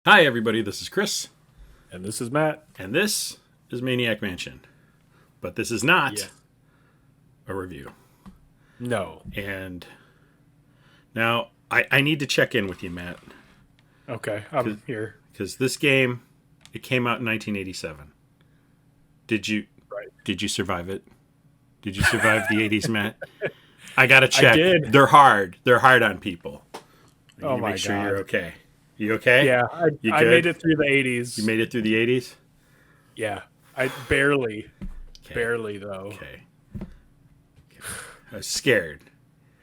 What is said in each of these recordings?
Hi, everybody. This is Chris, And this is Matt. and this is Maniac Mansion. But this is not Yeah. a review. No. And now I need to check in with you, Matt, Okay, I'm here. because this game it came out in 1987. Did you Right. did you survive it? Did you survive the 80s, Matt? I gotta check. did. They're hard. They're hard on people. You Oh need to my make sure God. you're okay. You okay? Yeah, You I good? made it through the 80s. You made it through the 80s. Yeah, I barely, Okay. barely though. Okay. I was scared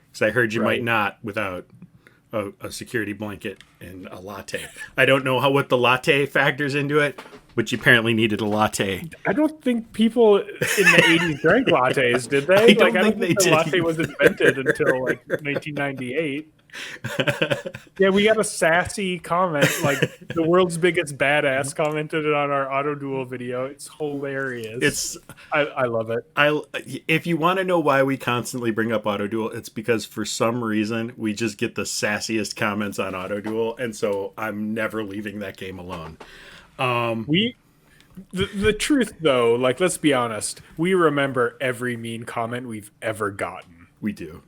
because I heard you might Right. not without a security blanket and a latte. I don't know what the latte factors into it, but you apparently needed a latte. I don't think people in the 80s drank lattes, did they? I don't I think don't they think the did latte either. was invented until like 1998. Yeah, we got a sassy comment, like the world's biggest badass commented it on our auto duel video. It's hilarious. It's I love it. if you want to know why we constantly bring up Auto Duel, it's because for some reason we just get the sassiest comments on Auto Duel, and so I'm never leaving that game alone. The truth though, like let's be honest, we remember every mean comment we've ever gotten. We do.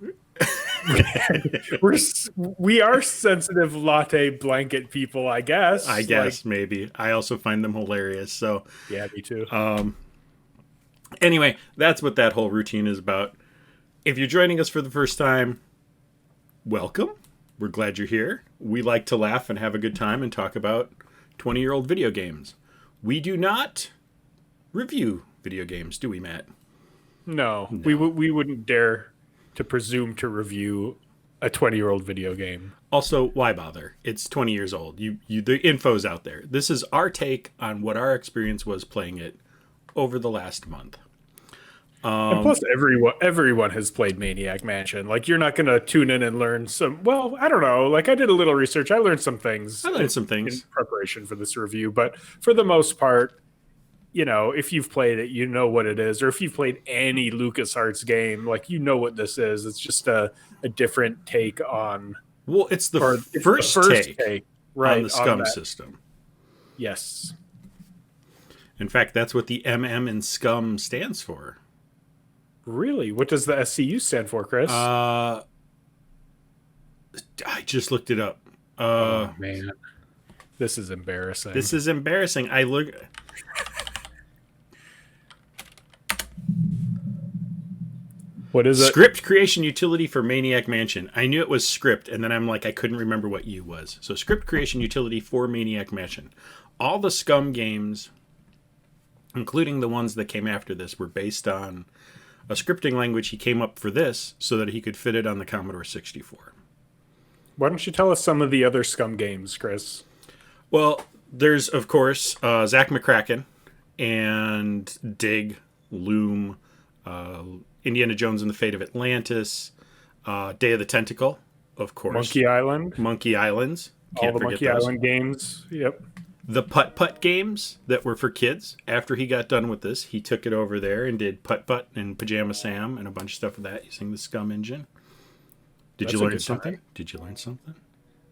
We are sensitive latte blanket people, I guess. I guess maybe. I also find them hilarious. So Yeah, me too. anyway, that's what that whole routine is about. If you're joining us for the first time, welcome. We're glad you're here. We like to laugh and have a good time and talk about 20-year-old video games. We do not review video games, do we, Matt? No. We wouldn't dare to presume to review a 20-year-old video game. Also, why bother? It's 20 years old. The info's out there. This is our take on what our experience was playing it over the last month. And plus, everyone has played Maniac Mansion. Like, you're not going to tune in and learn some. Well, I don't know. Like, I did a little research. I learned some things. I learned some in things. preparation for this review. But for the most part, you know, if you've played it, you know what it is. Or if you've played any LucasArts game, like, you know what this is. It's just a different take on. Well, it's the Or it's first the first take right, on the SCUMM that. system. Yes. In fact, that's what the MM in SCUMM stands for. Really? What does the SCU stand for, Chris? I just looked it up. Oh, man. This is embarrassing. This is embarrassing. I look. What is it? Script creation utility for Maniac Mansion. I knew it was script, and then I'm like, I couldn't remember what U was. So script creation utility for Maniac Mansion. All the SCUMM games, including the ones that came after this, were based on a scripting language he came up for this so that he could fit it on the Commodore 64. Why don't you tell us some of the other SCUMM games, Chris? Well, there's, of course, Zach McCracken and Dig, Loom, Indiana Jones and the Fate of Atlantis, Day of the Tentacle, of course. Monkey Island. Monkey Islands. All the Monkey Island games. Yep. The putt-putt games that were for kids. After he got done with this, he took it over there and did putt-putt and Pajama Sam and a bunch of stuff with that using the SCUMM engine. Did you learn something? Did you learn something?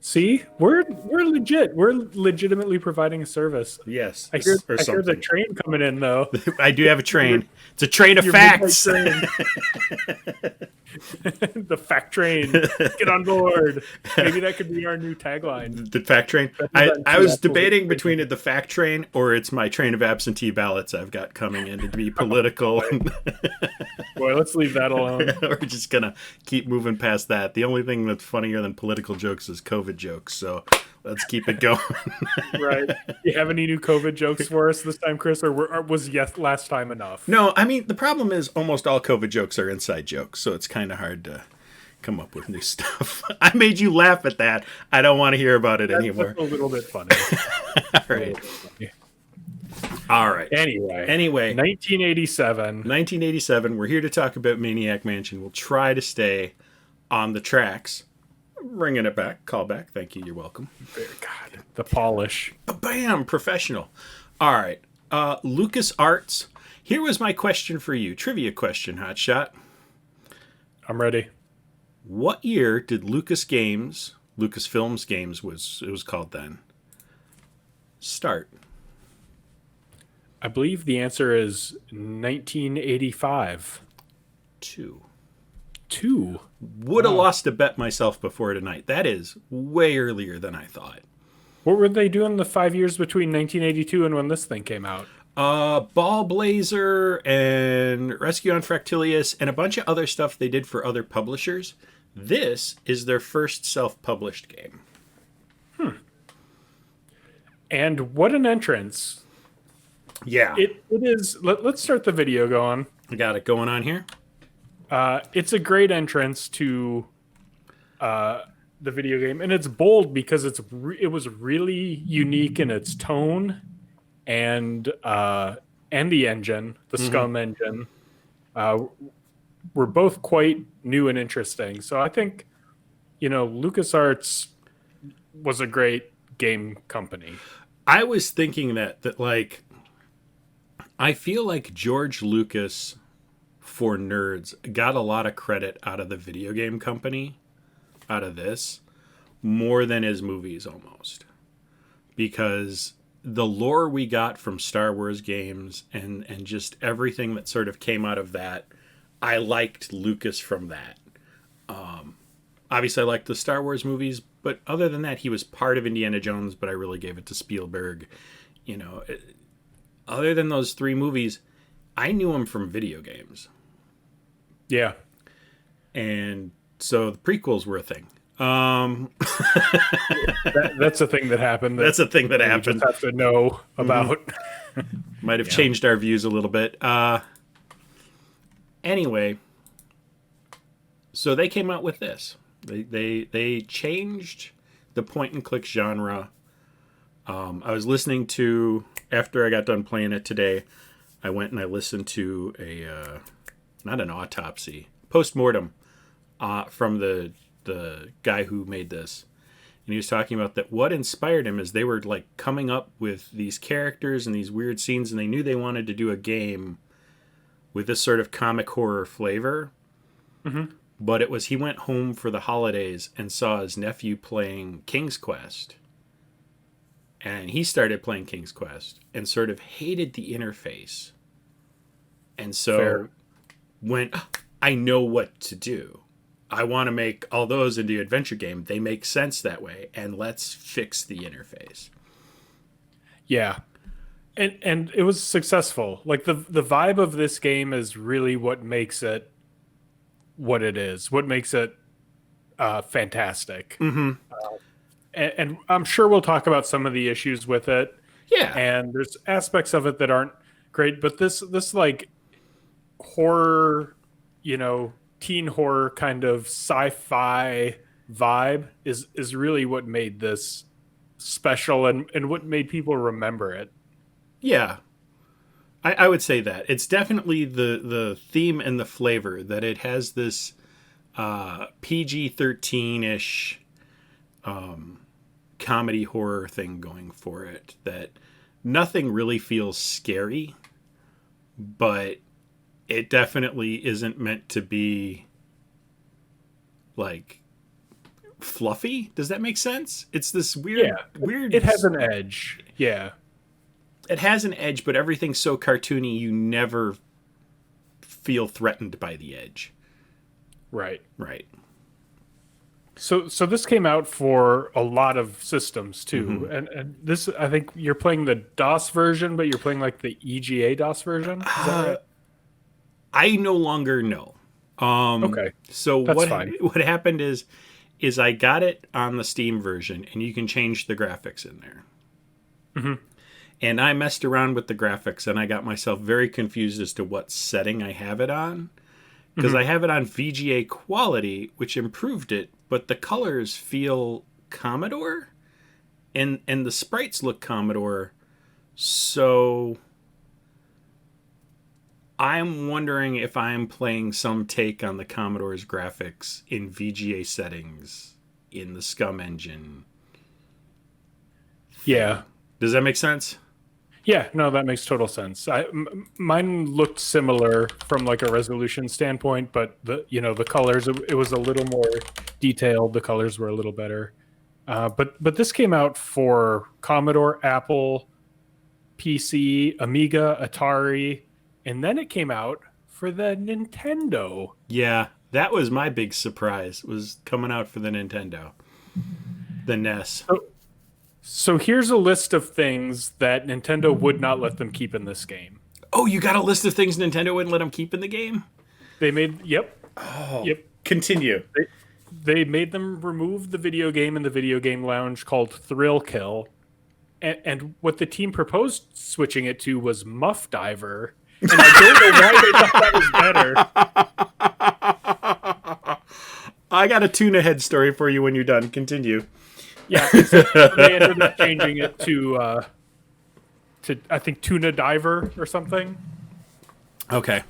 See, we're legit. We're legitimately providing a service. Yes. I hear the train coming in though. I do have a train. It's a train of Your facts. midnight train. The fact train. Get on board. Maybe that could be our new tagline. The fact train. I was debating between the fact train or it's my train of absentee ballots I've got coming in to be political. Boy, let's leave that alone. We're just going to keep moving past that. The only thing that's funnier than political jokes is COVID jokes. So let's keep it going. Right. You have any new COVID jokes for us this time, Chris? Or was last time enough? No, I mean, the problem is almost all COVID jokes are inside jokes. So it's kind of hard to come up with new stuff. I made you laugh at that. I don't want to hear about it anymore. That's a little bit funny. All right. Anyway, 1987. We're here to talk about Maniac Mansion. We'll try to stay on the tracks. Bringing it back. Call back. Thank you. You're welcome. God, the polish. Bam. Professional. All right. LucasArts. Here was my question for you. Trivia question, Hotshot. I'm ready. What year did Lucasfilm's games it was called then, Start. I believe the answer is 1985. 2. 2. Would have Wow. lost a bet myself before tonight. That is way earlier than I thought. What were they doing the 5 years between 1982 and when this thing came out? Ball Blazer and Rescue on Fractilius and a bunch of other stuff they did for other publishers. This is their first self-published game. And what an entrance. Yeah. It is. Let's start the video going. I got it going on here. It's a great entrance to the video game, and it's bold because it was really unique in its tone and the engine, the SCUMM engine, were both quite new and interesting. So I think, LucasArts was a great game company. I was thinking that like, I feel like George Lucas, for nerds, got a lot of credit out of the video game company, out of this, more than his movies almost. Because the lore we got from Star Wars games and just everything that sort of came out of that, I liked Lucas from that. Obviously, I liked the Star Wars movies, but other than that, he was part of Indiana Jones, but I really gave it to Spielberg. Other than those 3 movies, I knew him from video games. Yeah. And so the prequels were a thing. That's a thing that happened. That's a thing that you happened. just have to know about. Might have changed our views a little bit. Anyway, so they came out with this. They changed the point and click genre. I was listening to, after I got done playing it today, I went and I listened to not an autopsy, postmortem from the guy who made this. And he was talking about that what inspired him is they were like coming up with these characters and these weird scenes, and they knew they wanted to do a game with this sort of comic horror flavor. Mm-hmm. But it was, he went home for the holidays and saw his nephew playing King's Quest. And he started playing King's Quest and sort of hated the interface. And so went, I know what to do. I want to make all those into an adventure game. They make sense that way. And let's fix the interface. Yeah. And it was successful. Like the vibe of this game is really what makes it what it is, what makes it fantastic. Mm-hmm. And I'm sure we'll talk about some of the issues with it. Yeah. And there's aspects of it that aren't great, but this like horror, teen horror kind of sci-fi vibe is really what made this special and what made people remember it. Yeah. I would say that. It's definitely the theme and the flavor that it has this PG-13-ish comedy horror thing going for it, that nothing really feels scary, but it definitely isn't meant to be like fluffy. Does that make sense? It's this weird. It has an edge. Yeah. It has an edge, but everything's so cartoony you never feel threatened by the edge. Right. Right. So this came out for a lot of systems too, Mm-hmm. and this, I think you're playing the DOS version, but you're playing like the EGA DOS version. Is that right? I no longer know. Okay. So That's fine. what happened is I got it on the Steam version, and you can change the graphics in there. Mm-hmm. And I messed around with the graphics, and I got myself very confused as to what setting I have it on. Because I have it on VGA quality, which improved it, but the colors feel Commodore, and the sprites look Commodore. So I'm wondering if I'm playing some take on the Commodore's graphics in VGA settings in the SCUMM engine. Yeah. Does that make sense? Yeah, no, that makes total sense. Mine looked similar from like a resolution standpoint, but the colors, it was a little more detailed. The colors were a little better. But this came out for Commodore, Apple, PC, Amiga, Atari, and then it came out for the Nintendo. Yeah, that was my big surprise. Was coming out for the Nintendo, the NES. So here's a list of things that Nintendo would not let them keep in this game. Oh, you got a list of things Nintendo wouldn't let them keep in the game? They made Oh, yep. continue. They made them remove the video game in the video game lounge called Thrill Kill, and what the team proposed switching it to was Muff Diver. And I don't know why they thought that was better. I got a tuna head story for you when you're done. Continue. Yeah, they ended up changing it to I think Tuna Diver or something. Okay.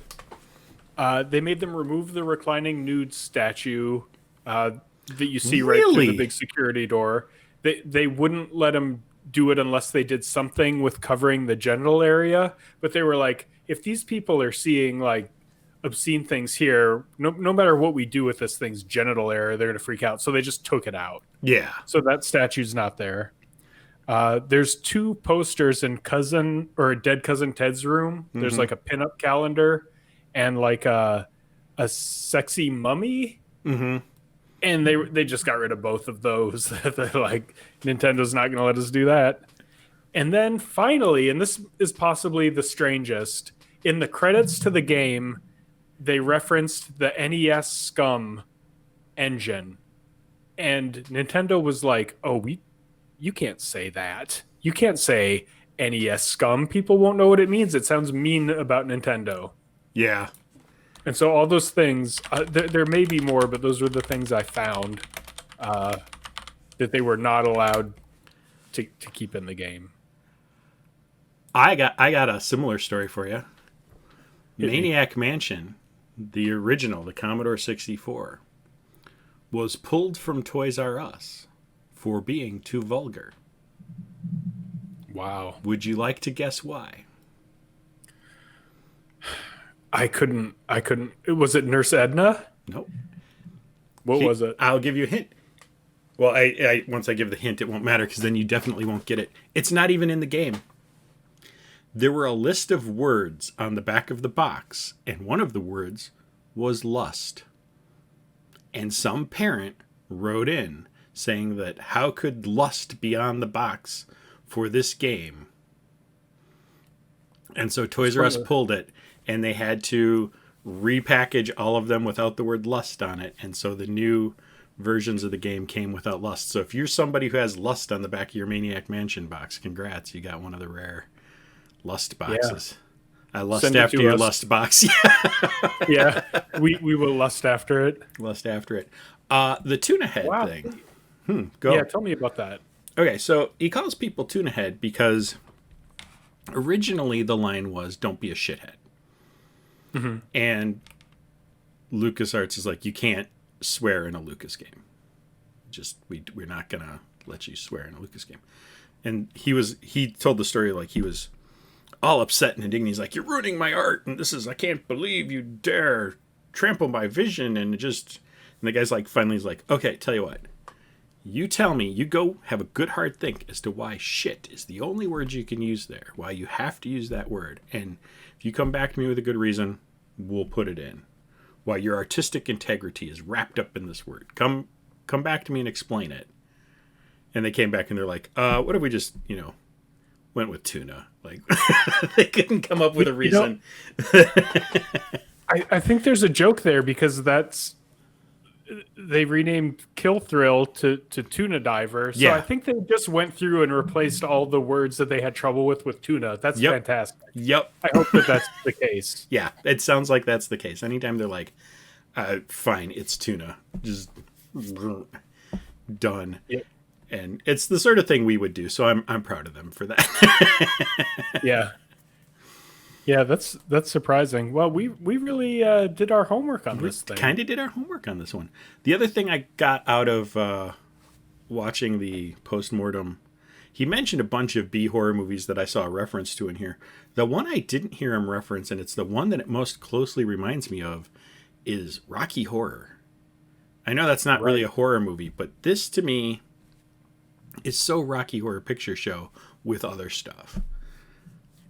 They made them remove the reclining nude statue that you see right through the big security door. They wouldn't let them do it unless they did something with covering the genital area. But they were like, if these people are seeing like obscene things here, no matter what we do with this thing's genital area, they're going to freak out. So they just took it out. Yeah. So that statue's not there. There's 2 posters in Dead Cousin Ted's room. Mm-hmm. There's like a pinup calendar and like a sexy mummy. Mm-hmm. And they just got rid of both of those. They're like, Nintendo's not going to let us do that. And then finally, and this is possibly the strangest, in the credits to the game, they referenced the NES SCUMM engine. And Nintendo was like, oh, you can't say that. You can't say NES SCUMM. People won't know what it means. It sounds mean about Nintendo. Yeah. And so all those things, there may be more, but those were the things I found that they were not allowed to keep in the game. I got a similar story for you. Maniac Mansion, the original, the Commodore 64, was pulled from Toys R Us for being too vulgar. Wow. Would you like to guess why? I couldn't. Was it Nurse Edna? Nope. What was it? I'll give you a hint. Well, I once I give the hint, it won't matter because then you definitely won't get it. It's not even in the game. There were a list of words on the back of the box, and one of the words was lust. And some parent wrote in saying that how could lust be on the box for this game? And so Toys R Us pulled it, and they had to repackage all of them without the word lust on it. And so the new versions of the game came without lust. So if you're somebody who has lust on the back of your Maniac Mansion box, congrats, you got one of the rare lust boxes. Yeah. I lust Send after your lust box. Yeah, we will lust after it. Lust after it. The tuna head thing. Go. Yeah, tell me about that. Okay, so he calls people tuna head because originally the line was, don't be a shithead. Mm-hmm. And LucasArts is like, you can't swear in a Lucas game. Just, we're not going to let you swear in a Lucas game. And he told the story like he was all upset and indignant. He's like, you're ruining my art, and I can't believe you dare trample my vision, and the guy's like, finally he's like, okay, tell you what, you tell me, you go have a good hard think as to why shit is the only word you can use there, why you have to use that word, and if you come back to me with a good reason, we'll put it in. Why your artistic integrity is wrapped up in this word. Come back to me and explain it. And they came back and they're like, what if we just, went with tuna? Like, they couldn't come up with a reason. I think there's a joke there because they renamed Kill Thrill to Tuna Diver. So yeah. I think they just went through and replaced all the words that they had trouble with tuna. That's fantastic. Yep. I hope that's the case. Yeah, it sounds like that's the case. Anytime they're like, fine, it's tuna. Just done. Yep. And it's the sort of thing we would do. So I'm proud of them for that. Yeah. Yeah, that's surprising. Well, we really did our homework on this thing. Kind of did our homework on this one. The other thing I got out of watching the postmortem, he mentioned a bunch of B horror movies that I saw a reference to in here. The one I didn't hear him reference, and it's the one that it most closely reminds me of, is Rocky Horror. I know that's not really a horror movie, but this to me is so Rocky Horror Picture Show with other stuff.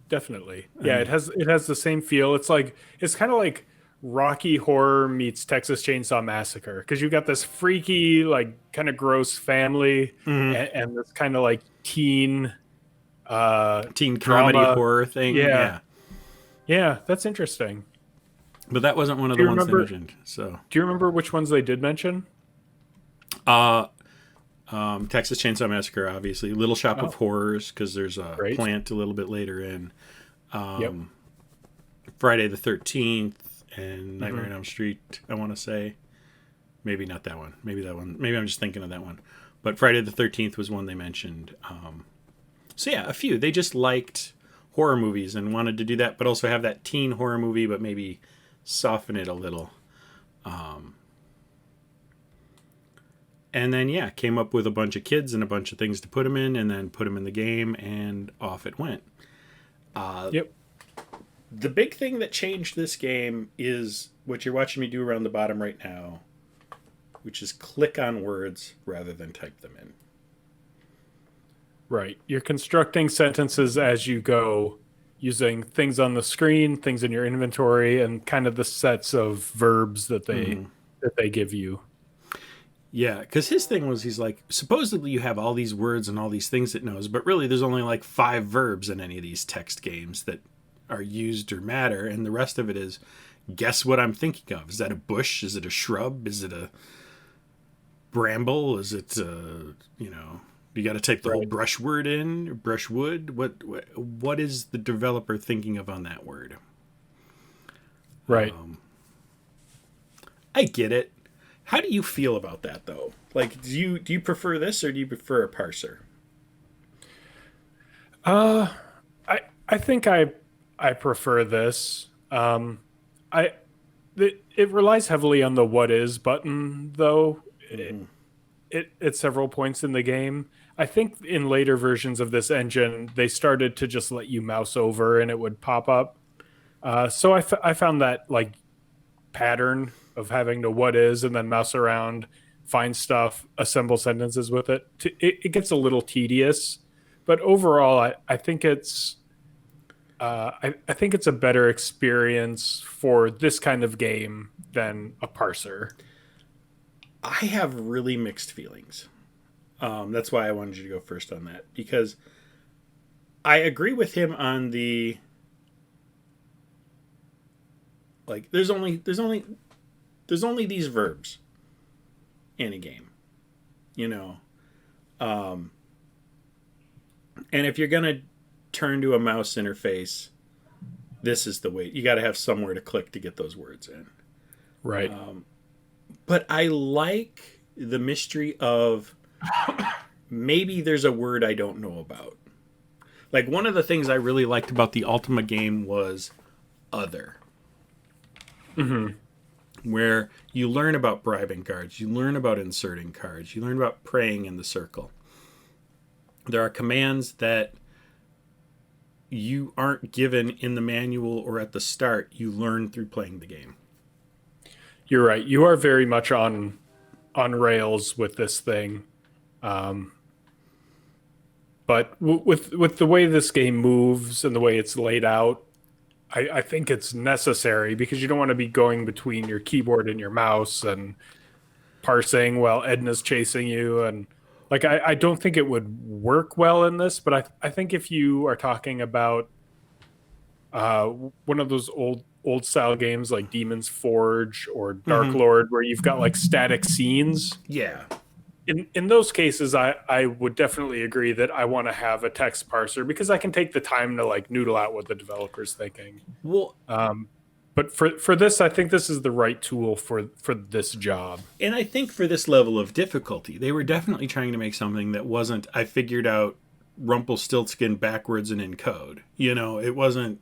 Definitely. Yeah, it has the same feel. It's kind of like Rocky Horror meets Texas Chainsaw Massacre, because you got this freaky, like, kind of gross family, Mm-hmm. and this kind of like Teen comedy drama. horror thing. Yeah. Yeah. Yeah, that's interesting. But that wasn't one of Do the you ones they remember mentioned. So, do you remember which ones they did mention? uh, Texas Chainsaw Massacre, obviously. Little Shop of Oh, Horrors, because there's a great. plant a little bit later in. Yep. Friday the 13th and Nightmare Hmm. on Elm Street, I want to say. Maybe not that one. Maybe that one. Maybe I'm just thinking of that one. But Friday the 13th was one they mentioned. So yeah, a few. They just liked horror movies and wanted to do that, but also have that teen horror movie, but maybe soften it a little. And then, yeah, came up with a bunch of kids and a bunch of things to put them in, and then put them in the game, and off it went. Yep. The big thing that changed this game is what you're watching me do around the bottom right now, which is click on words rather than type them in. Right. You're constructing sentences as you go, using things on the screen, things in your inventory, and kind of the sets of verbs that they give you. Yeah, because his thing was, he's like, supposedly you have all these words and all these things it knows, but really there's only like 5 verbs in any of these text games that are used or matter, and the rest of it is guess what I'm thinking of. Is that a bush? Is it a shrub? Is it a bramble? Is it you got to type the whole brush word in, brushwood? What is the developer thinking of on that word? Right. I get it. How do you feel about that though? Like, do you prefer this or do you prefer a parser? I think I prefer this. It relies heavily on the what is button, though. At several points in the game. I think in later versions of this engine, they started to just let you mouse over and it would pop up. So I found that, like, pattern of having to what is and then mouse around, find stuff, assemble sentences with it. It gets a little tedious, but overall, I think it's I think it's a better experience for this kind of game than a parser. I have really mixed feelings. That's why I wanted you to go first on that, because I agree with him on the, like, there's only these verbs in a game, you know. And if you're gonna turn to a mouse interface, this is the way. You got to have somewhere to click to get those words in. Right. But I like the mystery of maybe there's a word I don't know about. Like, one of the things I really liked about the Ultima game was other. Where you learn about bribing cards, you learn about inserting cards, you learn about praying in the circle. There are commands that you aren't given in the manual or at the start. You learn through playing the game. You're right. You are very much on rails with this thing. But with the way this game moves and the way it's laid out, I think it's necessary, because you don't want to be going between your keyboard and your mouse and parsing while Edna's chasing you. And, like, I don't think it would work well in this, but I think if you are talking about one of those old style games like Demon's Forge or Dark Lord, where you've got, like, static scenes. Yeah. In those cases, I would definitely agree that I want to have a text parser, because I can take the time to, like, noodle out what the developer's thinking. Well, But for this, I think this is the right tool for this job. and I think for this level of difficulty, they were definitely trying to make something that wasn't, I figured out Rumpelstiltskin backwards and in code. You know, it wasn't,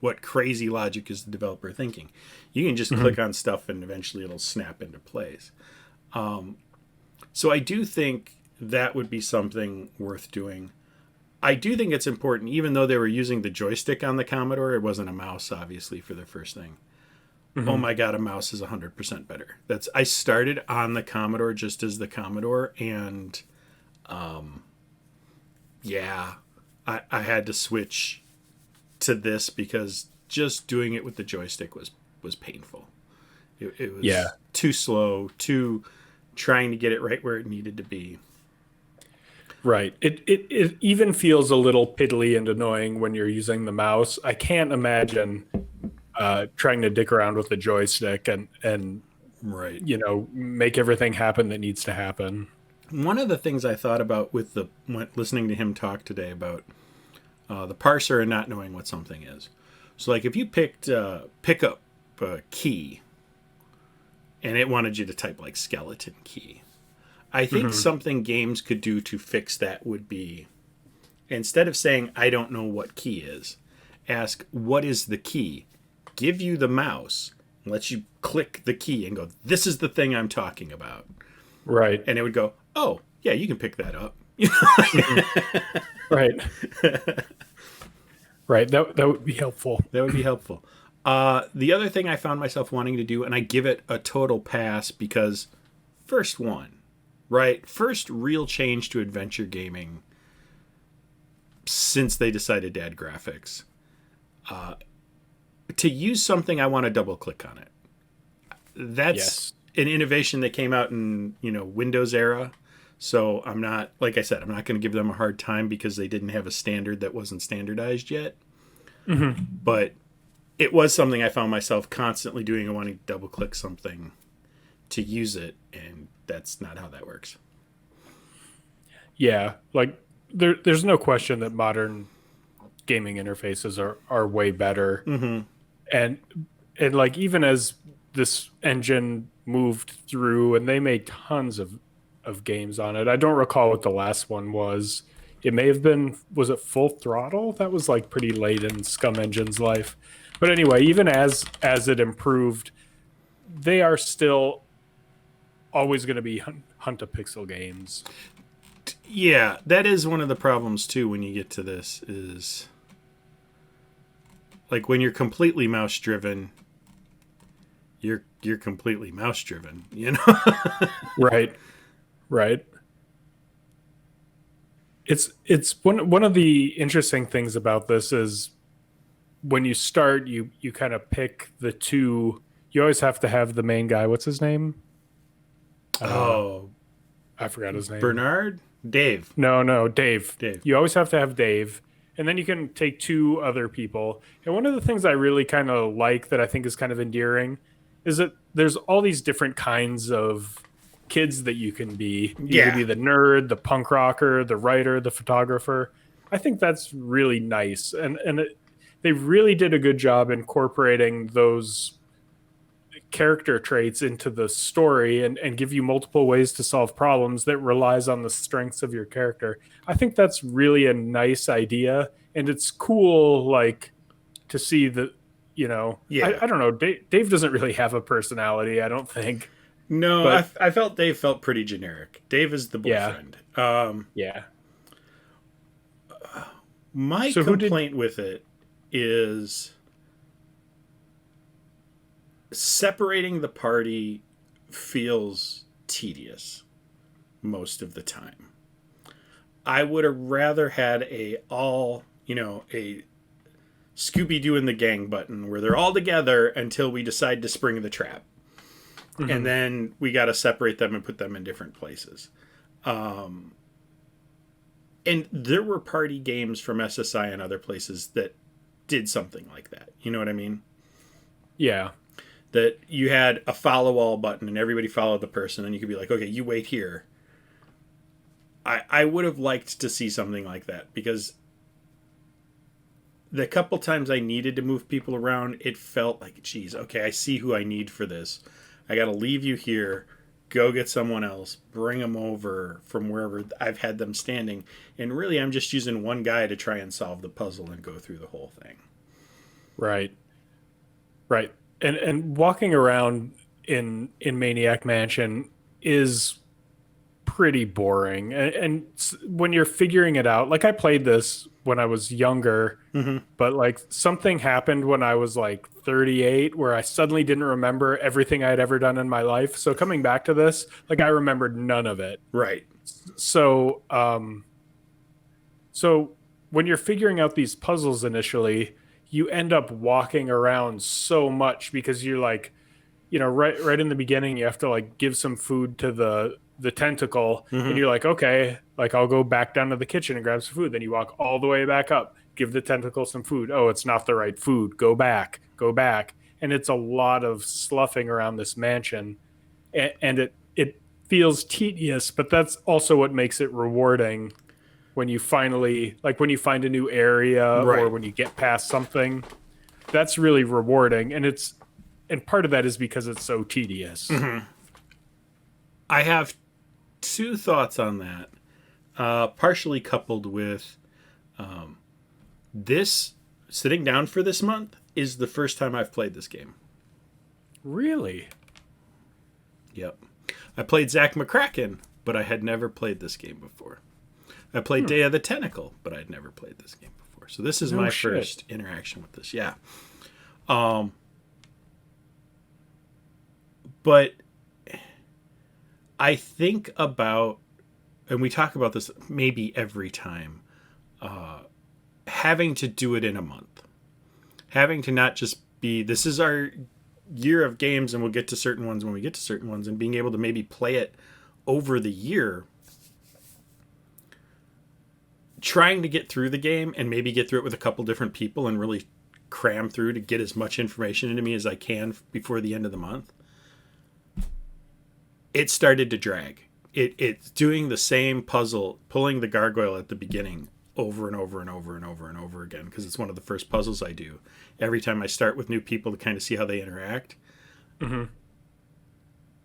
what crazy logic is the developer thinking. You can just click on stuff and eventually it'll snap into place. So I do think that would be something worth doing. I do think it's important, even though they were using the joystick on the Commodore, it wasn't a mouse, obviously, for the first thing. Oh my God, a mouse is 100% better. I started on the Commodore just as the Commodore, and Yeah, I had to switch to this because just doing it with the joystick was painful. It was Yeah. too slow, too trying to get it right where it needed to be. Right. It even feels a little piddly and annoying when you're using the mouse. I can't imagine trying to dick around with the joystick and Right. make everything happen that needs to happen. One of the things I thought about with listening to him talk today about the parser and not knowing what something is. So, like, if you pick up a key and it wanted you to type like skeleton key, I think something games could do to fix that would be, instead of saying I don't know what key is, ask what is the key, give you the mouse, let you click the key and go, this is the thing I'm talking about. Right. And it would go, oh, yeah, you can pick that up. Right. Right. That would be helpful. That would be helpful. The other thing I found myself wanting to do, and I give it a total pass because first real change to adventure gaming since they decided to add graphics. To use something, I want to double click on it. That's an innovation that came out in Windows era. So I'm not, like I said, I'm not going to give them a hard time because they didn't have a standard that wasn't standardized yet. But it was something I found myself constantly doing and wanting to double click something to use it, and that's not how that works. Yeah, like there's no question that modern gaming interfaces are way better. And like even as this engine moved through and they made tons of games on it. I don't recall what the last one was. It may have been, was it Full Throttle? That was like pretty late in SCUMM Engine's life. But anyway, even as it improved, they are still always going to be hunt a pixel games. Yeah, that is one of the problems too when you get to this is like when you're completely mouse driven, you're completely mouse driven, Right. It's one of the interesting things about this is when you start, you kind of pick the two. You always have to have the main guy. What's his name? I forgot his name. Bernard? Dave. No, Dave. Dave. You always have to have Dave. And then you can take two other people. And one of the things I really kind of like that I think is kind of endearing is that there's all these different kinds of kids that you can be. You can be the nerd, the punk rocker, the writer, the photographer. I think that's really nice. And they really did a good job incorporating those character traits into the story and give you multiple ways to solve problems that relies on the strengths of your character. I think that's really a nice idea. And it's cool, like, to see that, I don't know. Dave doesn't really have a personality, I don't think. No, but I felt Dave felt pretty generic. Dave is the boyfriend. Yeah. My complaint with it is separating the party feels tedious most of the time. I would have rather had a Scooby-Doo and the gang button where they're all together until we decide to spring the trap. And then we got to separate them and put them in different places. And there were party games from SSI and other places that did something like that. You know what I mean? Yeah. That you had a follow all button and everybody followed the person and you could be like, okay, you wait here. I would have liked to see something like that because the couple times I needed to move people around, it felt like, geez, okay, I see who I need for this. I got to leave you here, go get someone else, bring them over from wherever I've had them standing. And really, I'm just using one guy to try and solve the puzzle and go through the whole thing. Right. And walking around in Maniac Mansion is pretty boring. And when you're figuring it out, like I played this when I was younger, but like something happened when I was like 38 where I suddenly didn't remember everything I had ever done in my life. So coming back to this, like I remembered none of it. Right. So, so when you're figuring out these puzzles initially, you end up walking around so much because you're like, right in the beginning, you have to like give some food to the tentacle, and Hmm. you're like, okay, like I'll go back down to the kitchen and grab some food. Then you walk all the way back up, give the tentacle some food. Oh, it's not the right food. Go back, and it's a lot of sloughing around this mansion, and it feels tedious, but that's also what makes it rewarding when you finally when you find a new area or Right. when you get past something. That's really rewarding, and part of that is because it's so tedious. Hmm. I have two thoughts on that, partially coupled with this sitting down for this month is the first time I've played this game. Really? Yep. I played Zack McCracken, but I had never played this game before. I played Day of the Tentacle, but I'd never played this game before. So this is No my shit. first interaction with this. Yeah. Um, but I think about, and we talk about this maybe every time, having to do it in a month. Having to not just be, this is our year of games and we'll get to certain ones when we get to certain ones, and being able to maybe play it over the year, trying to get through the game and maybe get through it with a couple different people and really cram through to get as much information into me as I can before the end of the month. It started to drag. It's doing the same puzzle, pulling the gargoyle at the beginning over and over and over and over and over again, because it's one of the first puzzles I do. Every time I start with new people to kind of see how they interact,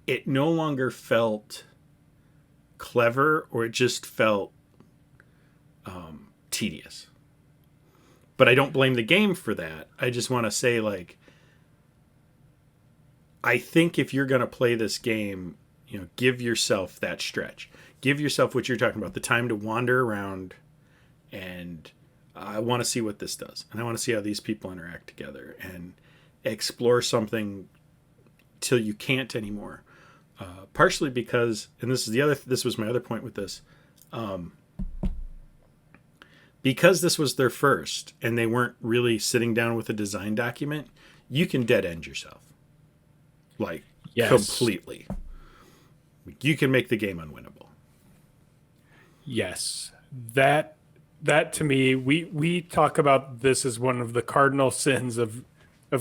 it no longer felt clever, or it just felt tedious. But I don't blame the game for that. I just want to say, like, I think if you're going to play this game, give yourself that stretch. Give yourself what you're talking about, the time to wander around, and I want to see what this does. And I want to see how these people interact together and explore something till you can't anymore. Partially because, and this was my other point with this, because this was their first and they weren't really sitting down with a design document, you can dead end yourself. Like, Yes. completely. You can make the game unwinnable. Yes. That to me, we talk about this as one of the cardinal sins of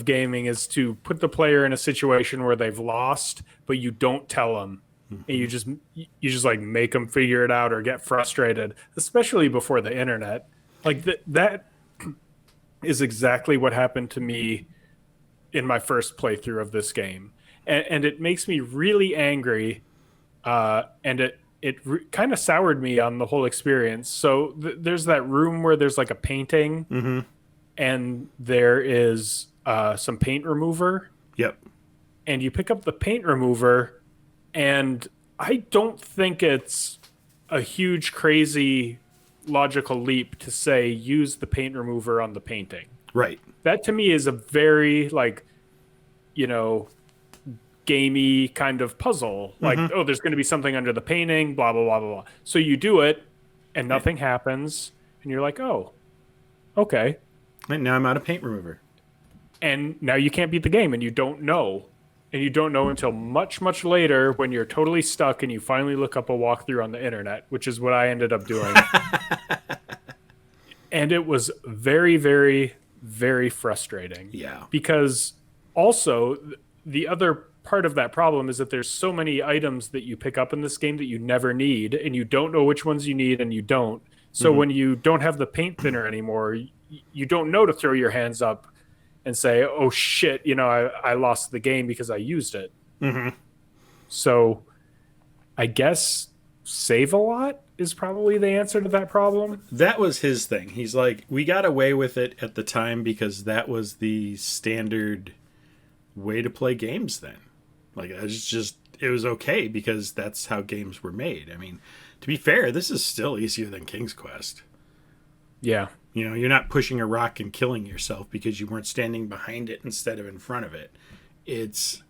gaming, is to put the player in a situation where they've lost, but you don't tell them. And you just like make them figure it out or get frustrated, especially before the internet. Like that is exactly what happened to me in my first playthrough of this game, and it makes me really angry, and kind of soured me on the whole experience. So there's that room where there's like a painting, and there is some paint remover, Yep. and you pick up the paint remover, and I don't think it's a huge, crazy logical leap to say use the paint remover on the painting. Right. That to me is a very gamey kind of puzzle. Like, oh, there's going to be something under the painting, blah blah blah blah blah. So you do it, and nothing happens, and you're like, oh, okay. And now I'm out of paint remover. And now you can't beat the game, and you don't know. And you don't know until much, much later when you're totally stuck and you finally look up a walkthrough on the internet, which is what I ended up doing. And it was very, very, very frustrating. Yeah. Because also, the other part of that problem is that there's so many items that you pick up in this game that you never need, and you don't know which ones you need and you don't. So when you don't have the paint thinner anymore, you don't know to throw your hands up and say, oh shit, I lost the game because I used it. So I guess save a lot is probably the answer to that problem. That was his thing. He's like, we got away with it at the time because that was the standard way to play games then. Like, it was okay because that's how games were made. I mean, to be fair, this is still easier than King's Quest. Yeah. You're not pushing a rock and killing yourself because you weren't standing behind it instead of in front of it. It's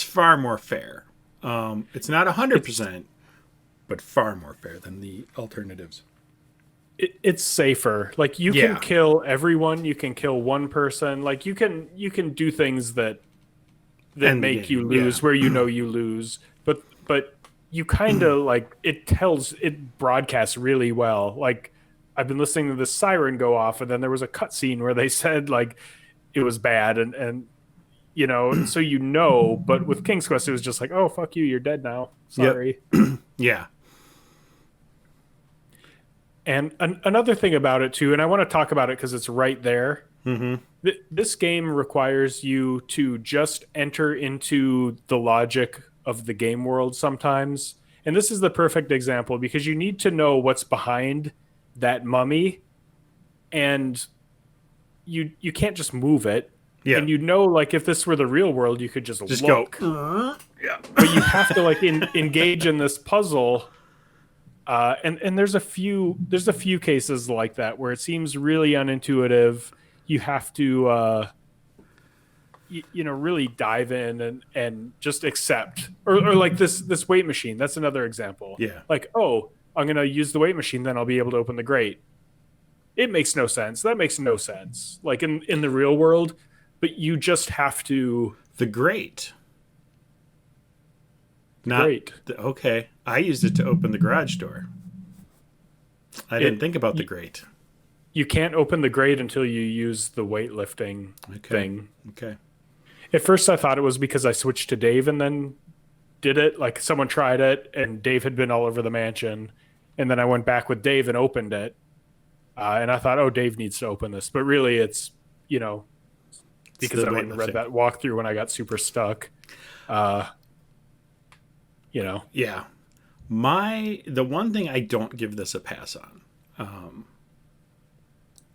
far more fair. It's not 100%, but far more fair than the alternatives. It's safer. Like you Yeah. can kill everyone, you can kill one person. Like you can do things that End the make you game, lose yeah. where you know you lose. But you kind of like it broadcasts really well. Like I've been listening to this siren go off, and then there was a cutscene where they said like it was bad, and so but with King's Quest it was just like, oh fuck you, you're dead now. Yep. Sorry. Yeah. And another thing about it too, and I want to talk about it because it's right there. This game requires you to just enter into the logic of the game world sometimes. And this is the perfect example because you need to know what's behind that mummy, and you can't just move it. Yeah. And like if this were the real world, you could just look. Go. Yeah. But you have to like engage in this puzzle. And there's a few cases like that where it seems really unintuitive. You have to really dive in and just accept, or like this weight machine. That's another example. Yeah. Like, oh, I'm gonna use the weight machine, then I'll be able to open the grate. It makes no sense. That makes no sense. Like in the real world, but you just have to. The grate. Great. Okay. I used it to open the garage door. I didn't think about the grate. You can't open the grate until you use the weightlifting thing. Okay. At first I thought it was because I switched to Dave and then did it. Like someone tried it and Dave had been all over the mansion. And then I went back with Dave and opened it. And I thought, oh, Dave needs to open this. But really it's, because I went and read that walkthrough when I got super stuck. Yeah. The one thing I don't give this a pass on.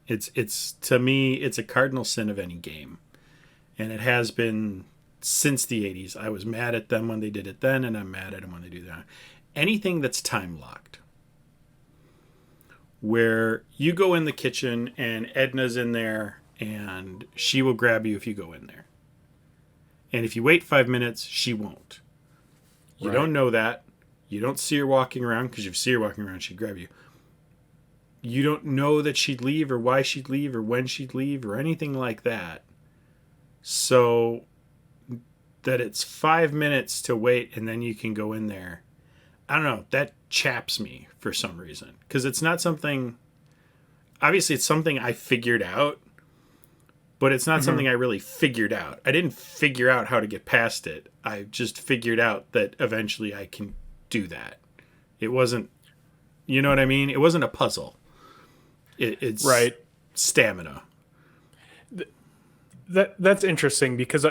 It's to me, it's a cardinal sin of any game. And it has been since the 80s. I was mad at them when they did it then, and I'm mad at them when they do that. Anything that's time locked. Where you go in the kitchen and Edna's in there and she will grab you if you go in there. And if you wait 5 minutes, she won't. You don't know that. You don't see her walking around, because if you see her walking around, she'd grab you. You don't know that she'd leave or why she'd leave or when she'd leave or anything like that. So that it's 5 minutes to wait and then you can go in there. I don't know. That chaps me for some reason. Because it's not something... Obviously, it's something I figured out. But it's not something I really figured out. I didn't figure out how to get past it. I just figured out that eventually I can do that. It wasn't... You know what I mean? It wasn't a puzzle. It's right. Stamina. That's interesting because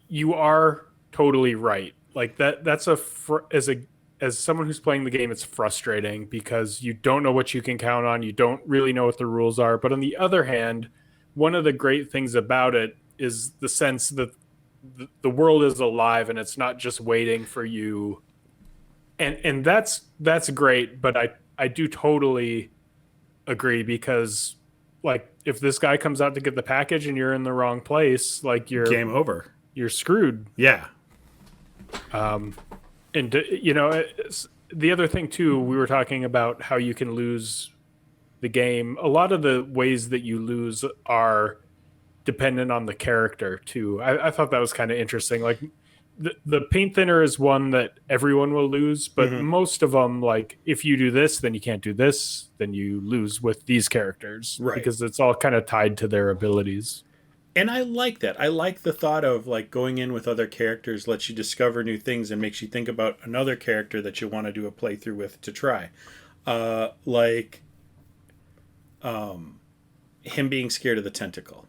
you are totally right. Like that's as someone who's playing the game, it's frustrating because you don't know what you can count on. You don't really know what the rules are. But on the other hand, one of the great things about it is the sense that the world is alive and it's not just waiting for you. And that's great. But I do totally agree because like if this guy comes out to get the package and you're in the wrong place, like you're game over. You're screwed. Yeah. And the other thing too, we were talking about how you can lose the game. A lot of the ways that you lose are dependent on the character too. I thought that was kind of interesting. Like the paint thinner is one that everyone will lose, but most of them, like if you do this, then you can't do this, then you lose with these characters, right? Because it's all kind of tied to their abilities. And I like that. I like the thought of like going in with other characters lets you discover new things and makes you think about another character that you want to do a playthrough with to try. Him being scared of the tentacle.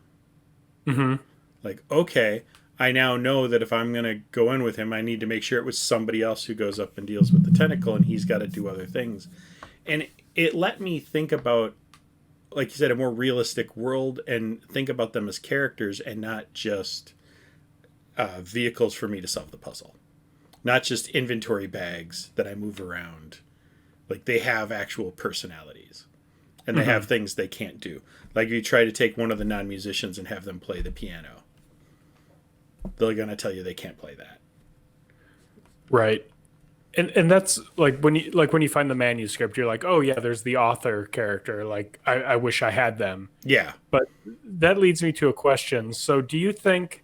Like, okay, I now know that if I'm going to go in with him, I need to make sure it was somebody else who goes up and deals with the tentacle, and he's got to do other things. And it let me think about, like you said, a more realistic world and think about them as characters and not just vehicles for me to solve the puzzle. Not just inventory bags that I move around. Like, they have actual personalities. And they have things they can't do. Like, if you try to take one of the non-musicians and have them play the piano, they're going to tell you they can't play that. Right. And that's like when you find the manuscript, you're like, oh yeah, there's the author character. Like I wish I had them. Yeah. But that leads me to a question. So do you think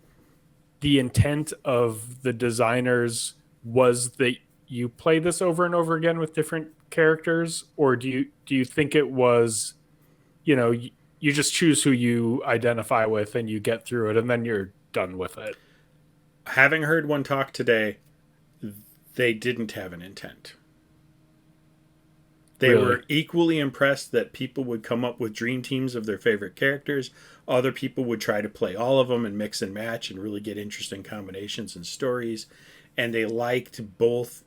the intent of the designers was that you play this over and over again with different characters, or do you think it was, you just choose who you identify with and you get through it and then you're done with it? Having heard one talk today, they didn't have an intent. They Really? were equally impressed that people would come up with dream teams of their favorite characters. Other people would try to play all of them and mix and match and really get interesting combinations and stories. And they liked both,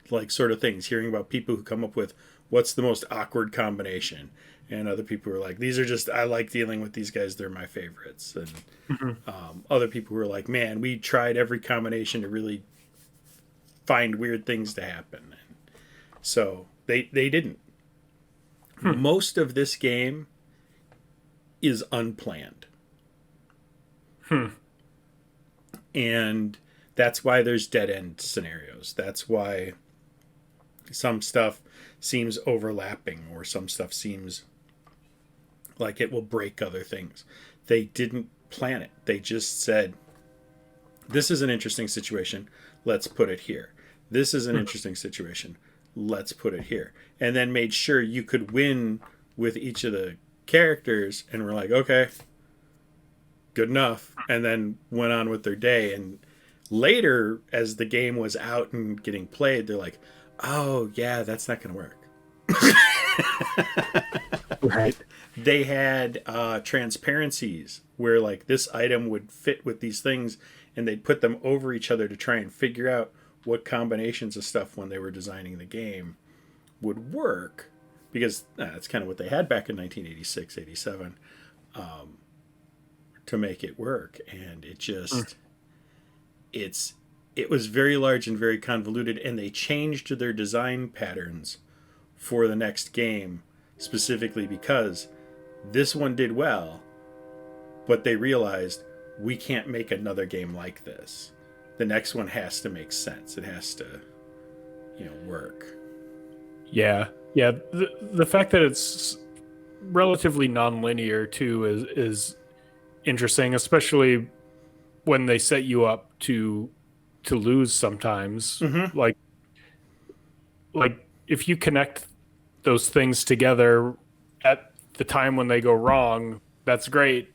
like, sort of things. Hearing about people who come up with what's the most awkward combination, and other people were like, these are just, I like dealing with these guys, they're my favorites. And other people were like, man, we tried every combination to really find weird things to happen. So they didn't. Most of this game is unplanned. And that's why there's dead end scenarios. That's why some stuff seems overlapping, or some stuff seems like it will break other things. They didn't plan it. They just said, this is an interesting situation, let's put it here. This is an interesting situation, let's put it here. And then made sure you could win with each of the characters, and we're like, okay, good enough. And then went on with their day. And later, as the game was out and getting played, they're like, oh yeah, that's not going to work. Right. They had transparencies where, like, this item would fit with these things, and they'd put them over each other to try and figure out what combinations of stuff, when they were designing the game, would work, because that's kind of what they had back in 1986, 87, to make it work. And it just it was very large and very convoluted, and they changed their design patterns for the next game specifically because this one did well, but they realized, we can't make another game like this. The next one has to make sense. It has to, work. Yeah. Yeah. The fact that it's relatively non-linear too is interesting, especially when they set you up to lose sometimes. Like if you connect those things together at the time when they go wrong, that's great.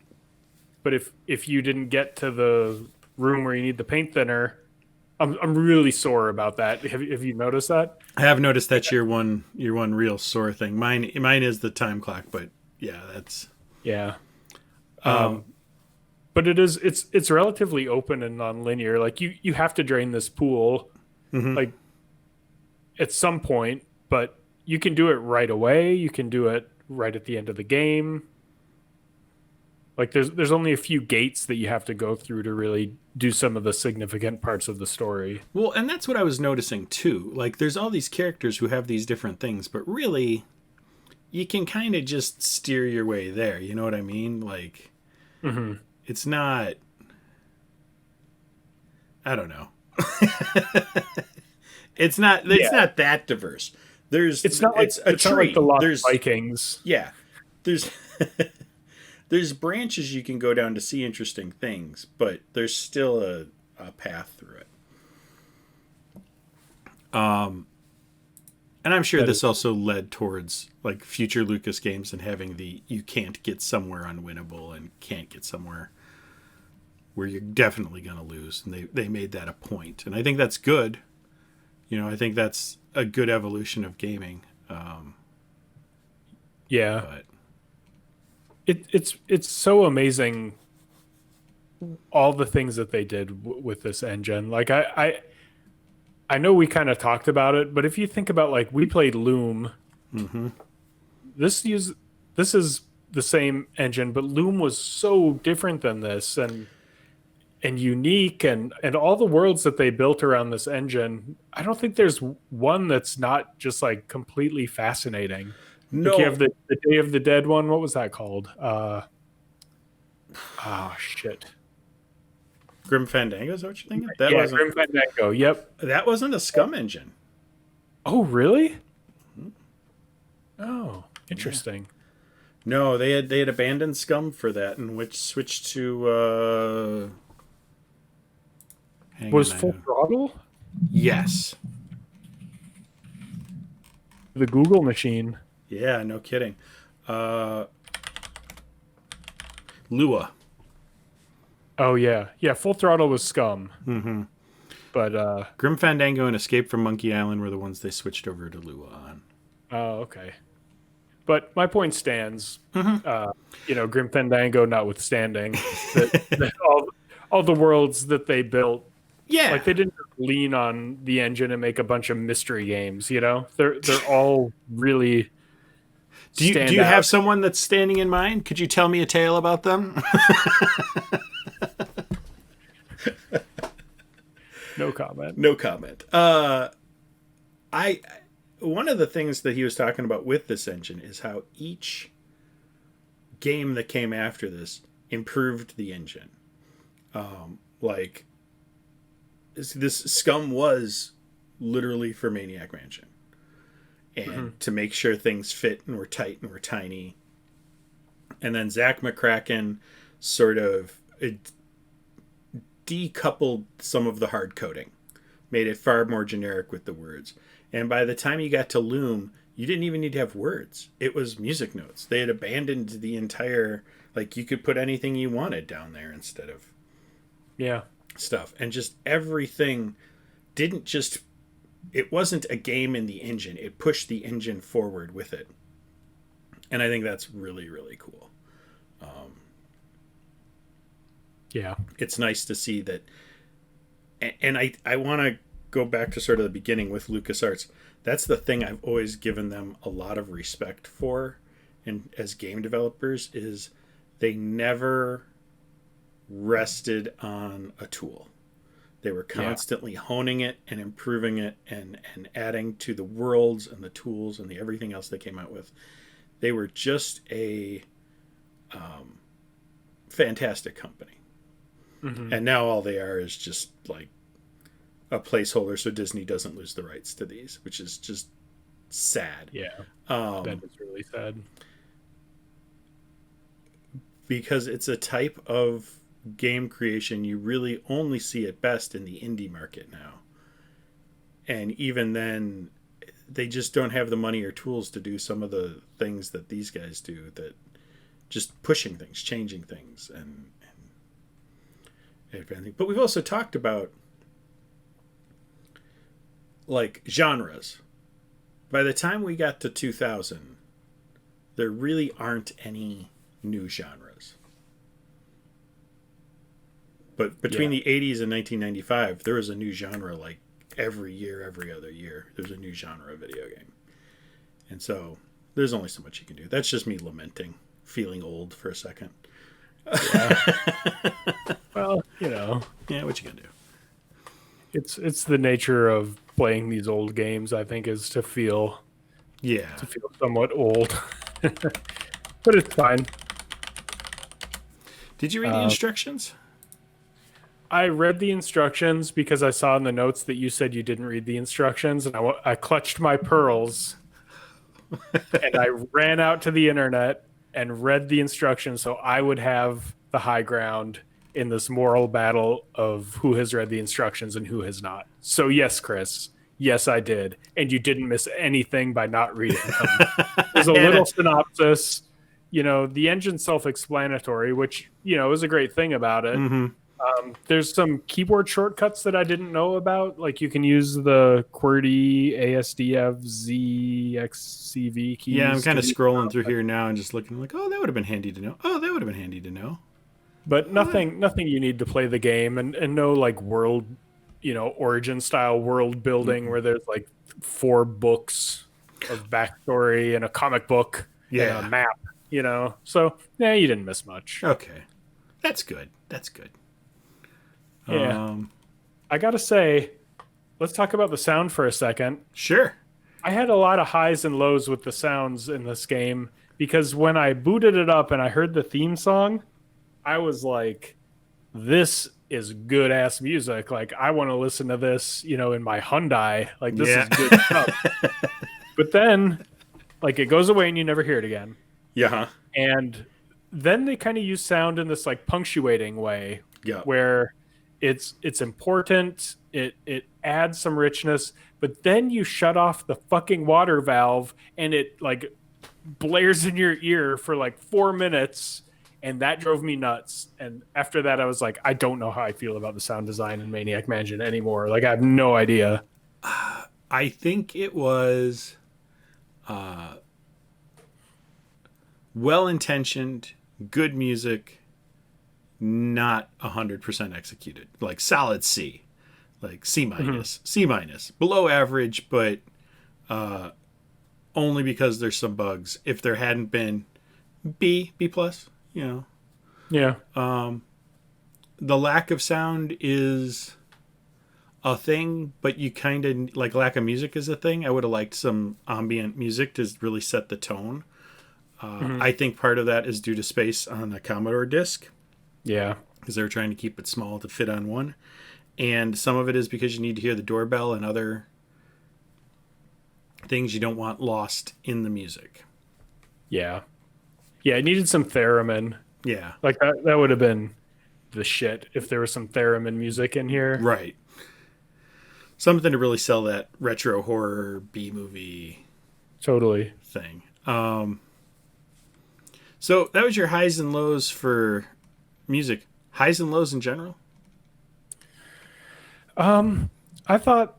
But if you didn't get to the room where you need the paint thinner, I'm really sore about that. Have you noticed that? I have noticed that's your one real sore thing. Mine is the time clock, but yeah, that's Yeah. But it's relatively open and non-linear. Like you have to drain this pool like at some point, but you can do it right away. You can do it right at the end of the game. Like there's only a few gates that you have to go through to really do some of the significant parts of the story. Well, and that's what I was noticing too. Like, there's all these characters who have these different things, but really, you can kind of just steer your way there. You know what I mean? Like, it's not. I don't know. It's not. It's not that diverse. It's not like, it's not like the Lost Vikings. Yeah, there's there's branches you can go down to see interesting things, but there's still a path through it. And I'm sure this also led towards, like, future Lucas games and having you can't get somewhere unwinnable and can't get somewhere where you're definitely going to lose. And they made that a point. And I think that's good. I think that's a good evolution of gaming. Yeah. But it's so amazing, all the things that they did with this engine. Like I know we kind of talked about it, but if you think about, like, we played Loom. This is the same engine, but Loom was so different than this and unique, and all the worlds that they built around this engine. I don't think there's one that's not just, like, completely fascinating. no, Like, you have the Day of the Dead one. What was that called? Shit. Grim Fandango, is that what you're thinking? Grim Fandango. Yep. That wasn't a SCUMM engine. Oh, really? Oh, interesting. No, they had abandoned Scum for that, and which switched to. Hang Was on, I Full know. Throttle Yes. the Google machine? Yeah, no kidding. Lua. Oh yeah, yeah. Full Throttle was Scum, but Grim Fandango and Escape from Monkey Island were the ones they switched over to Lua on. oh okay. But my point stands. Grim Fandango notwithstanding, that all the worlds that they built, Yeah. like they didn't lean on the engine and make a bunch of mystery games. They're all really Do you stand have out. someone that's standing in mind? Could you tell me a tale about them? No comment. No comment. I one of the things that he was talking about with this engine is how each game that came after this improved the engine. Like this Scum was literally for Maniac Mansion, and to make sure things fit and were tight and were tiny. And then Zach McCracken sort of decoupled some of the hard coding, made it far more generic with the words. And by the time you got to Loom, you didn't even need to have words. It was music notes. They had abandoned the entire, like, you could put anything you wanted down there instead of Yeah. stuff. And just everything didn't just, it wasn't a game in the engine. It pushed the engine forward with it. And I think that's really, really cool. Yeah. It's nice to see that. And I want to go back to sort of the beginning with LucasArts. That's the thing I've always given them a lot of respect for, and as game developers, is they never rested on a tool. They were constantly honing it and improving it and adding to the worlds and the tools and the everything else they came out with. They were just a fantastic company. And now all they are is just like a placeholder so Disney doesn't lose the rights to these, which is just sad. Yeah. That is really sad. Because it's a type of game creation you really only see at best in the indie market now. And even then, they just don't have the money or tools to do some of the things that these guys do, that just pushing things, changing things, and everything. But we've also talked about like genres. By the time we got to 2000, there really aren't any new genres. But between the 80s and 1995, there was a new genre like every year, every other year. There's a new genre of video game. And so there's only so much you can do. That's just me lamenting, feeling old for a second. Yeah. Well, Yeah, what you gonna do? it's the nature of playing these old games, I think, is to feel somewhat old. But it's fine. Did you read the instructions? I read the instructions because I saw in the notes that you said you didn't read the instructions, and I clutched my pearls and I ran out to the internet and read the instructions so I would have the high ground in this moral battle of who has read the instructions and who has not. So yes, Chris, yes, I did. And you didn't miss anything by not reading them. There's a little synopsis. The engine's self-explanatory, which, is a great thing about it. There's some keyboard shortcuts that I didn't know about. Like you can use the QWERTY ASDF keys. Yeah, I'm kind of scrolling through here now and just looking like, oh, that would have been handy to know. Oh, that would have been handy to know. But nothing you need to play the game, and no like world, origin style world building where there's like 4 books of backstory and a comic book and a map, So, yeah, you didn't miss much. Okay. That's good. That's good. Yeah. I got to say, let's talk about the sound for a second. Sure. I had a lot of highs and lows with the sounds in this game because when I booted it up and I heard the theme song, I was like, this is good ass music. Like I want to listen to this, in my Hyundai. Like this Yeah. is good stuff. But then like it goes away and you never hear it again. Yeah. Huh? And then they kind of use sound in this like punctuating way Yeah. where it's important, it adds some richness, but then you shut off the fucking water valve and it like blares in your ear for like 4 minutes, and that drove me nuts. And after that I was like, I don't know how I feel about the sound design in Maniac Mansion anymore. Like I have no idea. I think it was well intentioned, good music, not 100% executed. Like solid C, like C minus, C minus, below average, but only because there's some bugs. If there hadn't been, B plus. Yeah. The lack of sound is a thing, but you kind of like lack of music is a thing. I would have liked some ambient music to really set the tone. I think part of that is due to space on a Commodore disk. Yeah. Because they were trying to keep it small to fit on one. And some of it is because you need to hear the doorbell and other things you don't want lost in the music. Yeah. Yeah, it needed some theremin. Yeah. Like that would have been the shit if there was some theremin music in here. Right. Something to really sell that retro horror B movie Totally. thing. So that was your highs and lows for music. Highs and lows in general? I thought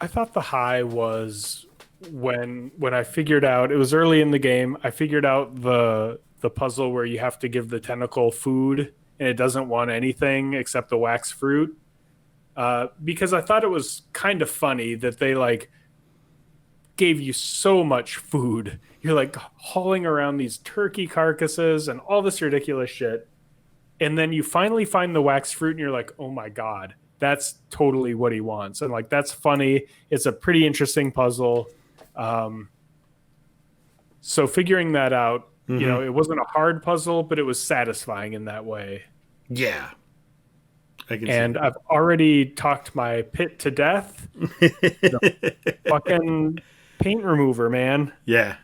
the high was when I figured out, it was early in the game, I figured out the puzzle where you have to give the tentacle food and it doesn't want anything except the wax fruit. Because I thought it was kind of funny that they like gave you so much food. You're like hauling around these turkey carcasses and all this ridiculous shit. And then you finally find the wax fruit and you're like, oh my God, that's totally what he wants. And like, that's funny. It's a pretty interesting puzzle. So figuring that out, it wasn't a hard puzzle, but it was satisfying in that way. Yeah. I can And see I've already talked my pit to death. Fucking paint remover, man. Yeah.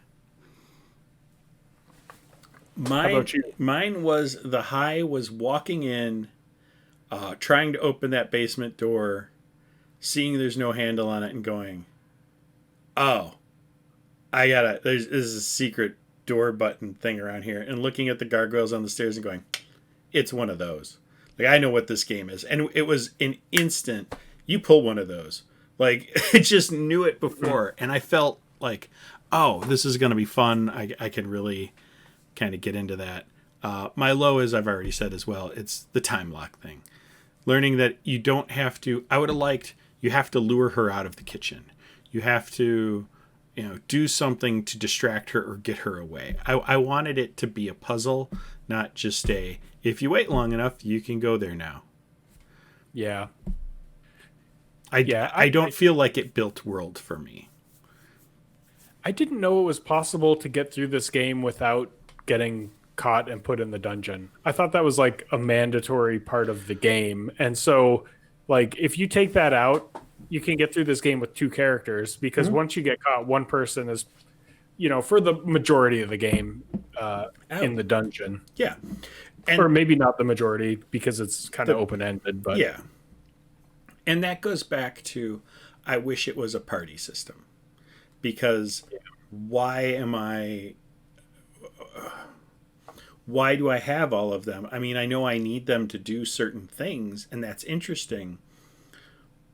How about you? Mine was the high was walking in, trying to open that basement door, seeing there's no handle on it, and going, "Oh, this is a secret door button thing around here," and looking at the gargoyles on the stairs and going, "It's one of those." Like I know what this game is, and it was an instant. You pull one of those, like I just knew it before, and I felt like, "Oh, this is going to be fun. I can really." Kind of get into that. My low is I've already said as well. It's the time lock thing. Learning that you don't have to. I would have liked you have to lure her out of the kitchen. You have to, do something to distract her or get her away. I wanted it to be a puzzle, not just a. If you wait long enough, you can go there now. Yeah. I don't feel like it built world for me. I didn't know it was possible to get through this game without getting caught and put in the dungeon. I thought that was like a mandatory part of the game. And so like if you take that out, you can get through this game with two characters because once you get caught, one person is, for the majority of the game in the dungeon. Yeah. Or maybe not the majority because it's kind of open-ended, but yeah. And that goes back to I wish it was a party system. Because why do I have all of them? I mean, I know I need them to do certain things, and that's interesting,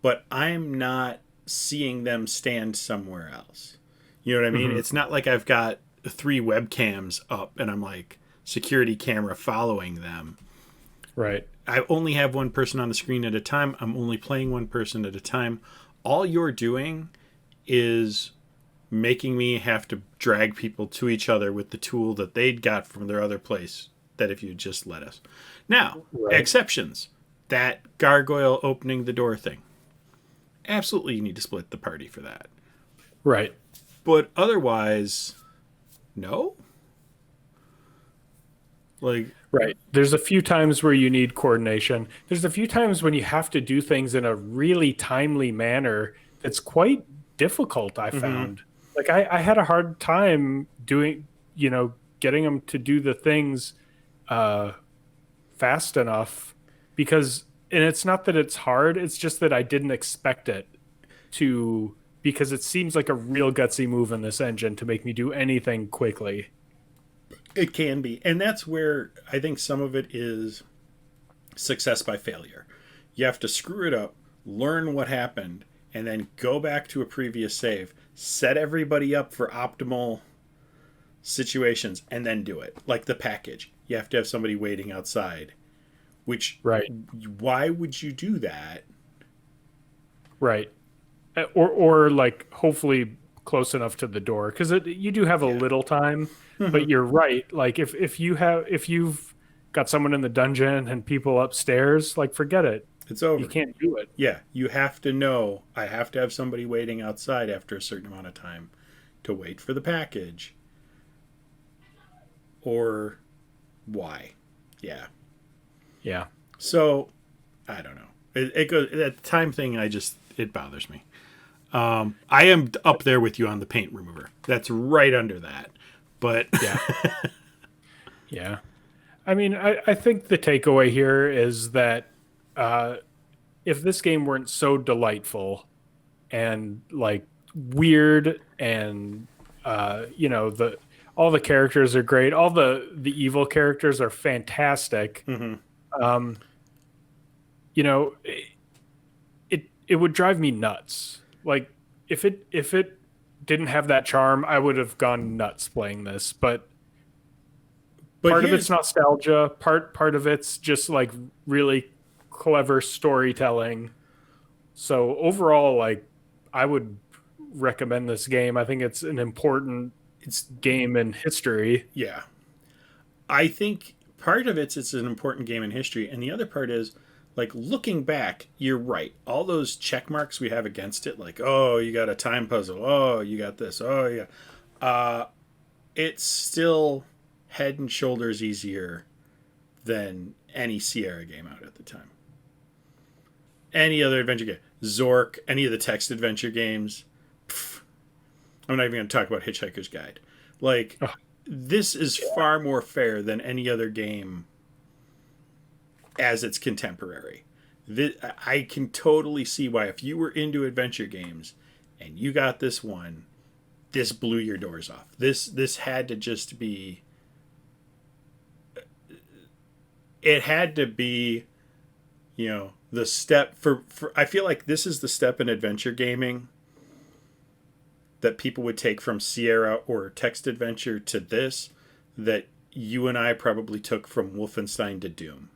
but I'm not seeing them stand somewhere else. You know what I mean? It's not like I've got 3 webcams up and I'm like security camera following them. Right. I only have one person on the screen at a time. I'm only playing one person at a time. All you're doing is making me have to drag people to each other with the tool that they'd got from their other place that if you just let us. Now, exceptions. That gargoyle opening the door thing. Absolutely you need to split the party for that. Right. But otherwise, no? Like, Right. There's a few times where you need coordination. There's a few times when you have to do things in a really timely manner that's quite difficult, I Mm-hmm. found. Like I had a hard time doing, getting them to do the things uh, fast enough because, and it's not that it's hard, it's just that I didn't expect it to, because it seems like a real gutsy move in this engine to make me do anything quickly. It can be. And that's where I think some of it is success by failure. You have to screw it up, learn what happened, and then go back to a previous save, set everybody up for optimal situations, and then do it. Like the package. You have to have somebody waiting outside. Which, Right. why would you do that? Right. Or like hopefully close enough to the door because you do have a Yeah. little time, Mm-hmm. but you're right. Like if you've got someone in the dungeon and people upstairs, like forget it. It's You over. can't do it. Yeah, you have to know I have to have somebody waiting outside after a certain amount of time to wait for the package. Or why? Yeah. Yeah. So I don't know. It goes that time thing. It bothers me. I am up there with you on the paint remover. That's right under that. But Yeah. Yeah. I mean, I think the takeaway here is that uh, if this game weren't so delightful and like weird and the all the characters are great, all the evil characters are fantastic. mhm. Um, it would drive me nuts. Like if it didn't have that charm, I would have gone nuts playing this. But But part of it's here's nostalgia, part of it's just like really clever storytelling. So overall, like I would recommend this game. I think it's an important it's game in history. yeah. I think part of it's an important game in history, and the other part is like looking back. You're right. All those check marks we have against it, like oh, you got a time puzzle. Oh, you got this. Oh, yeah. It's still head and shoulders easier than any Sierra game out at the time. Any other adventure game, Zork, any of the text adventure games. Pff, I'm not even going to talk about Hitchhiker's Guide. Like Oh, this is far more fair than any other game as its contemporary. I can totally see why if you were into adventure games and you got this one, this blew your doors off. This had to just be. It had to be, the step for. I feel like this is the step in adventure gaming that people would take from Sierra or text adventure to this that you and I probably took from Wolfenstein to Doom.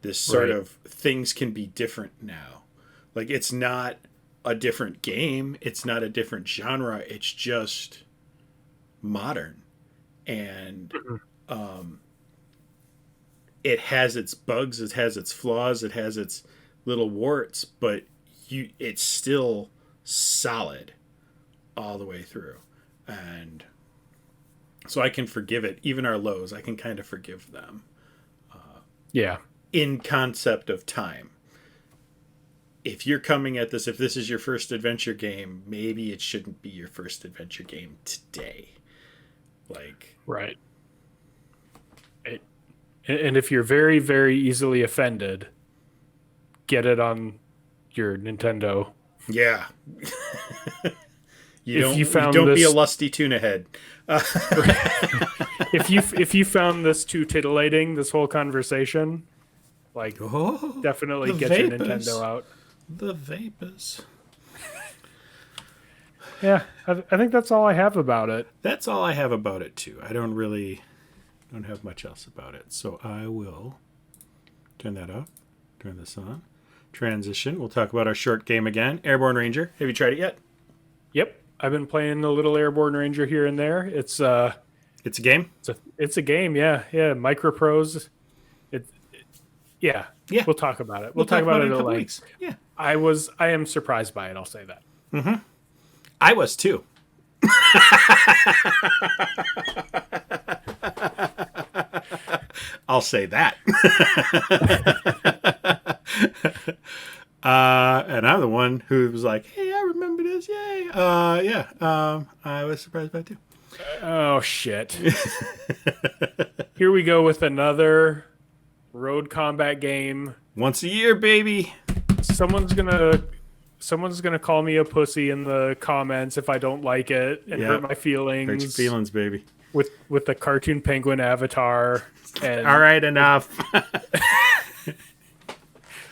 This sort right. of things can be different now. Like it's not a different game, it's not a different genre, it's just modern. And Mhm. um, it has its bugs, it has its flaws, it has its little warts, but it's still solid all the way through. And so I can forgive it. Even our lows, I can kind of forgive them Yeah. in concept of time. If you're coming at this, if this is your first adventure game, maybe it shouldn't be your first adventure game today. Like, Right. It, and if you're very, very easily offended, get it on your Nintendo. yeah, If you you found don't be a this, lusty tuna head. if you found this too titillating, this whole conversation, like Oh, definitely the get your vapors. Nintendo out. The vapors. Yeah, I think that's all I have about it. That's all I have about it too. I don't have much else about it. So I will turn that off. Turn this on. Transition. We'll talk about our short game again. Airborne Ranger. Have you tried it yet? Yep, I've been playing a little Airborne Ranger here and there. It's a game. It's a game. Yeah, yeah. Microprose. Yeah. Yeah. We'll talk about it. We'll We'll talk about it in a at couple length. weeks. Yeah. I am surprised by it. I'll say that. I was too. I'll say that. And I'm the one who was like, hey, I remember this. Yay. I was surprised by it too. Oh, shit. Here we go with another road combat game. Once a year, baby. Someone's gonna call me a pussy in the comments if I don't like it and hurt my feelings. Hurt your feelings, baby. With the cartoon penguin avatar. And all right, enough.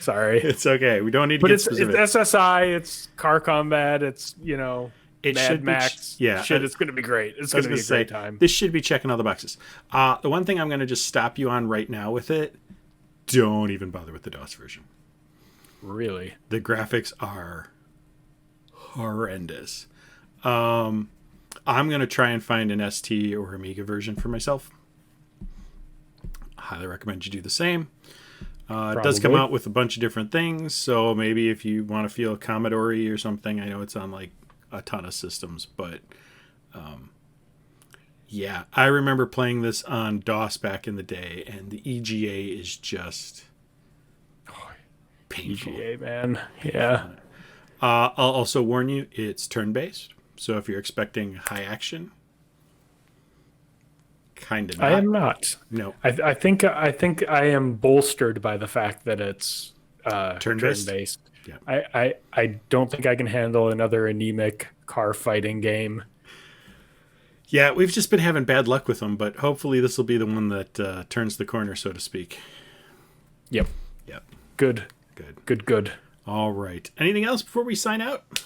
Sorry, it's okay. We don't need to get specific. It's SSI. It's car combat. It's Mad Max. Shit. It's gonna be great. It's gonna be a great time. This should be checking all the boxes. The one thing I'm gonna just stop you on right now with it. Don't even bother with the DOS version. Really? The graphics are horrendous. I'm going to try and find an ST or Amiga version for myself. I highly recommend you do the same. It does come out with a bunch of different things, so maybe if you want to feel Commodore or something, I know it's on like a ton of systems, but yeah, I remember playing this on DOS back in the day, and the EGA is just painful. EGA, man. Yeah. I'll also warn you, it's turn-based. So if you're expecting high action, kind of not. I am not. No. I think I am bolstered by the fact that it's turn-based. Yeah. I don't think I can handle another anemic car fighting game. Yeah, we've just been having bad luck with them, but hopefully this will be the one that turns the corner, so to speak. Yep. Good. All right. Anything else before we sign out?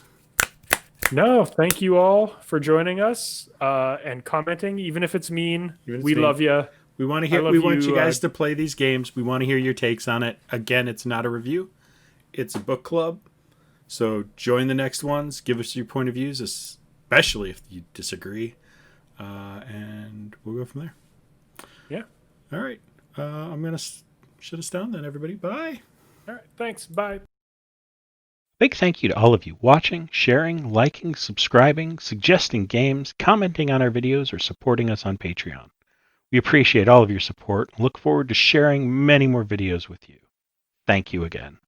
No, thank you all for joining us and commenting, even if it's mean. We love you. We want to hear. We want you guys to play these games. We want to hear your takes on it. Again, it's not a review; it's a book club. So join the next ones. Give us your point of views, especially if you disagree, and we'll go from there. Yeah. All right. I'm gonna shut us down then, everybody. Bye. All right. Thanks. Bye. Big thank you to all of you watching, sharing, liking, subscribing, suggesting games, commenting on our videos, or supporting us on Patreon. We appreciate all of your support and look forward to sharing many more videos with you. Thank you again.